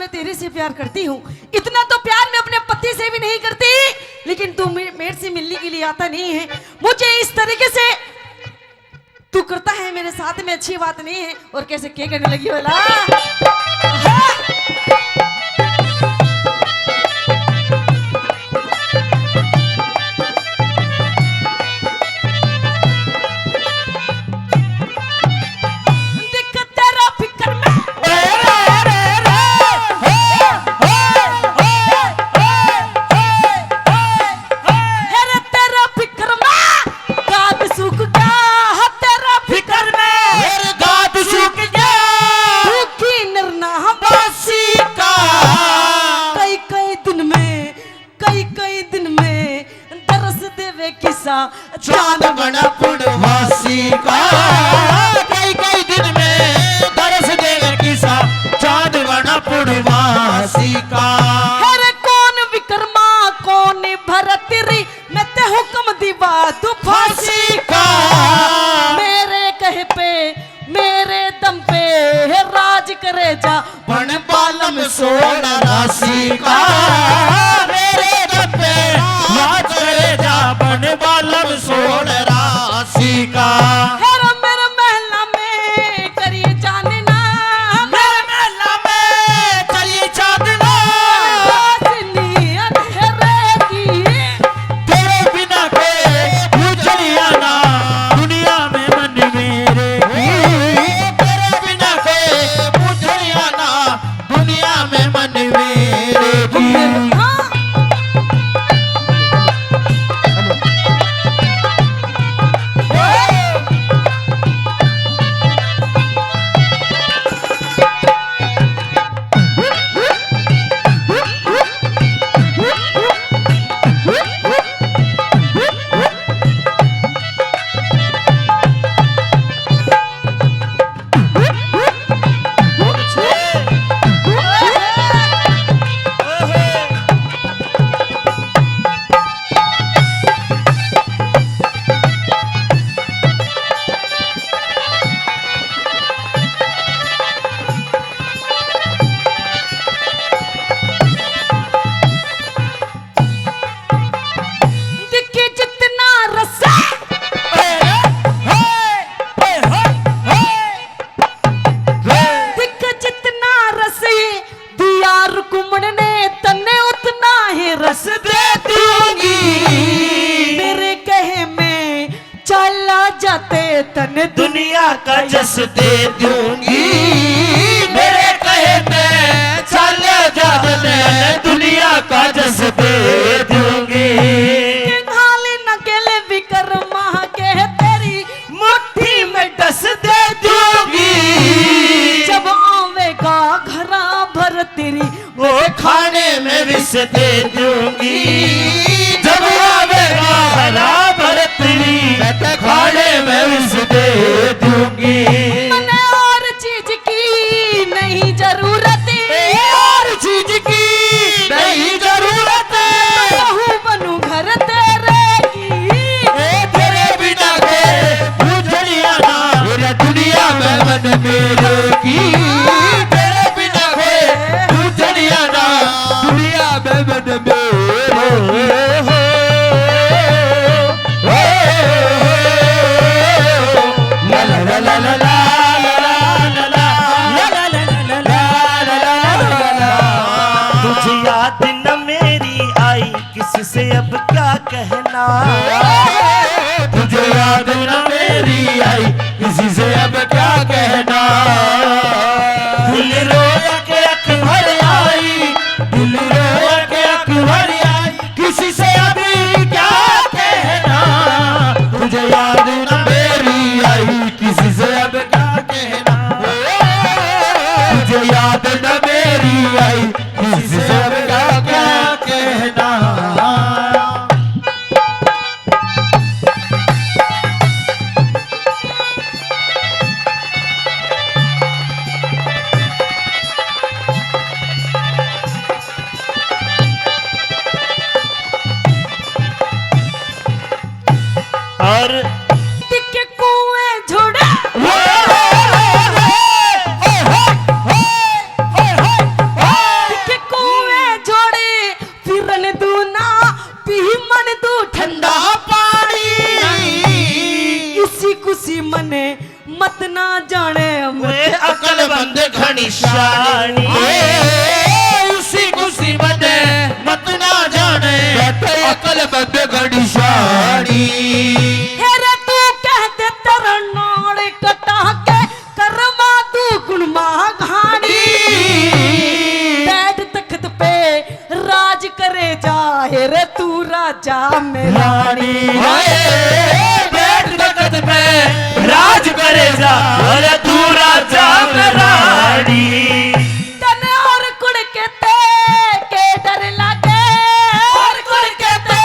मैं तेरे से प्यार करती हूँ, इतना तो प्यार मैं अपने पति से भी नहीं करती, लेकिन तू मेरे से मिलने के लिए आता नहीं है। मुझे इस तरीके से तू करता है मेरे साथ में अच्छी बात नहीं है। और कैसे क्या करने लगी बोला चांद बना पूर्णवासी का, कई कई दिन में दरस देवे किसा चांद बना पूर्णवासी का। हरे कौन विक्रमा कौन भरतरी, मैं ते हुक्म दीवा तू फांसी का। मेरे कहे पे मेरे दम पे है राज करे जा बन बालम सोना राशि का, मेरे दम पे राज करे जा बन बालम सोना राशि का। मेरे महला में करिए जानना, मेरे महला में चलिए चांदना, रोशनी अंधेरे की तेरे बिना कोई गुजरिया ना दुनिया में मन मेरे की, तेरे बिना कोई गुजरिया ना दुनिया में मन मेरे की। रस दे दूंगी, मेरे कहे में चला जाते तने दुनिया का जस दे दूंगी, मेरे कहे में चला जाते दुनिया का जस दे दूंगी। खाली न केले विक्रमा के तेरी मुट्ठी में डस दे दूंगी, जब आवेगा घरा भर तेरी वो खाने में विष दे दूंगी, जब आवेगा हरा भर तेरी खाने में विष दे दूंगी। मने और चीज की नहीं जरूरत, और चीज की नहीं जरूरत, कहूँ बनूं घर तेरे की, तेरे बिना के गुजरिया ना मेरा दुनिया में मन मेरे की, तेरे बिना के गुजरिया ना दुनिया में मन मेरे। ला ला ला ला तुझे याद न मेरी आई किससे अब क्या कहना, तुझे याद न मेरी आई किसी से अब क्या कहना। दिल रोया के अखबार आई, दिल रोया के अखबार आई किसी से अभी क्या कहना, तुझे याद न मेरी आई किसी से अब क्या कहना, तुझे याद न मेरी आई किसी से अब क्या कहना। और टिके कुएं झुड़ा मत ना जाने वे अकल बंद घनी शानी उसी मुसीबत मत ना जाने अकल बंद घड़ी शानी हेरे तू कह दे तेरा नाड़ कटा के करवा तू गुणमा घानी बैठ तख्त पे राज करे जा हेरे तू राजा में रानी बैठ तख्त पे राज करे जा और तू राजा में रानी तने और कुड़ के ते के डर लागे और कुड़ के ते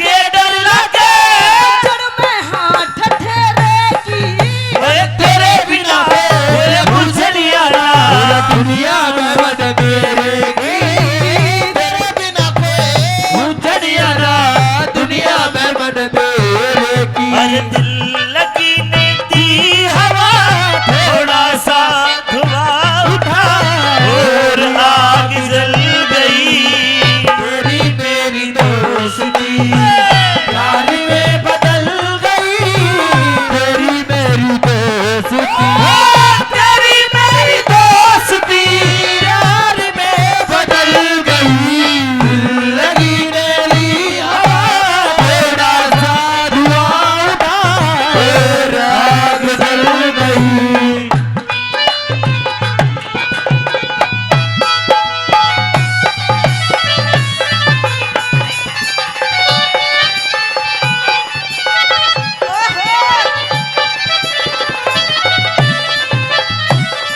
के डर लगे जड़ में हाथ ठहरे की ओए तेरे बिना ओए बुझलिया ना दुनिया में बद मेरे की तेरे बिना कोई उजड़िया ना दुनिया में बद मेरे की अरे दिल लगी ने दी हवा थोड़ा सा धुआं उठा और आग जल गई तेरी मेरी दोस्ती प्यार में बदल गई तेरी मेरी दोस्ती तेरी मेरी दोस्ती प्यार में बदल गई दिल लगी मेरी हवा थोड़ा सा धुआं उठा और आग जल गई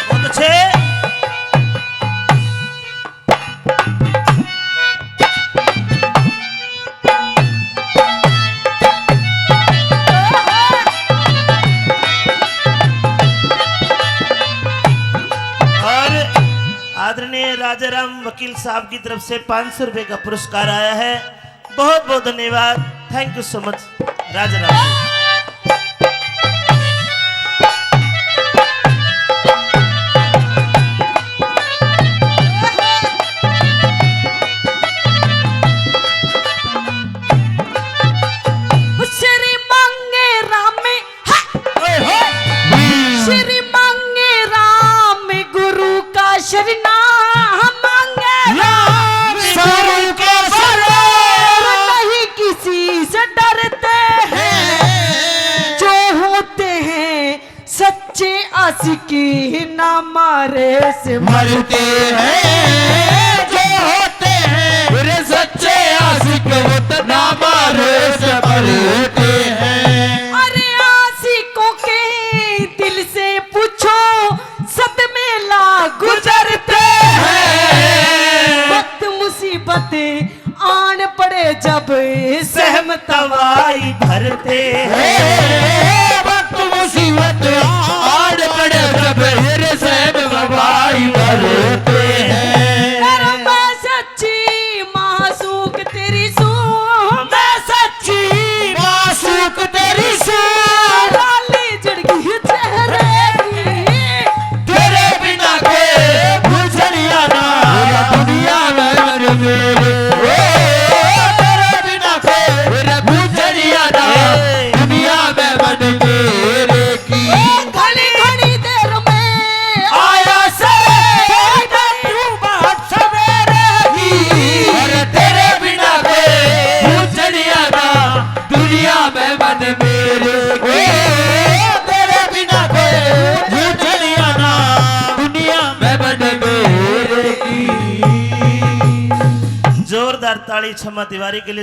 बहुत अच्छे और आदरणीय राजाराम वकील साहब की तरफ से 500 रुपए का पुरस्कार आया है। बहुत बहुत धन्यवाद। Thank you so much Rajaram ji. Shri Mange Ram में श्री मांगे राम गुरु का शरणा मांगे राम सर के सर नहीं किसी से डरते हैं जो होते हैं सच्चे आशिकी ना मारे से मरते हैं जो होते हैं मेरे सच्चे आशिक वो तो ना मारे से मरते हैं अरे आशिकों के दिल से पूछो सदमे ला गुजरते हैं वक्त मुसीबतें आन पड़े जब सहम तवाई भरते हैं वक्त मुसीबत आड़ पड़े जब मेरे सहब बबाई भरते हैं अरे मैं सच्ची मासूक तेरी सू मैं सच्ची मासूक तेरी से लाली जड़गी चेहरे की तेरे बिना कोई बुझलिया ना दुनिया में मर मेरे तेरे बिना कोई बुझलिया ना दुनिया में मन मेरे की घड़ी घड़ी देर में आया सवेरे तू बात सवेरे की अरे तेरे बिना कोई बुझलिया ना दुनिया में मन मेरे की तेरे बिना कोई बुझलिया ना दुनिया में मन मेरे की जोरदार ताली क्षमा तिवारी के लिए।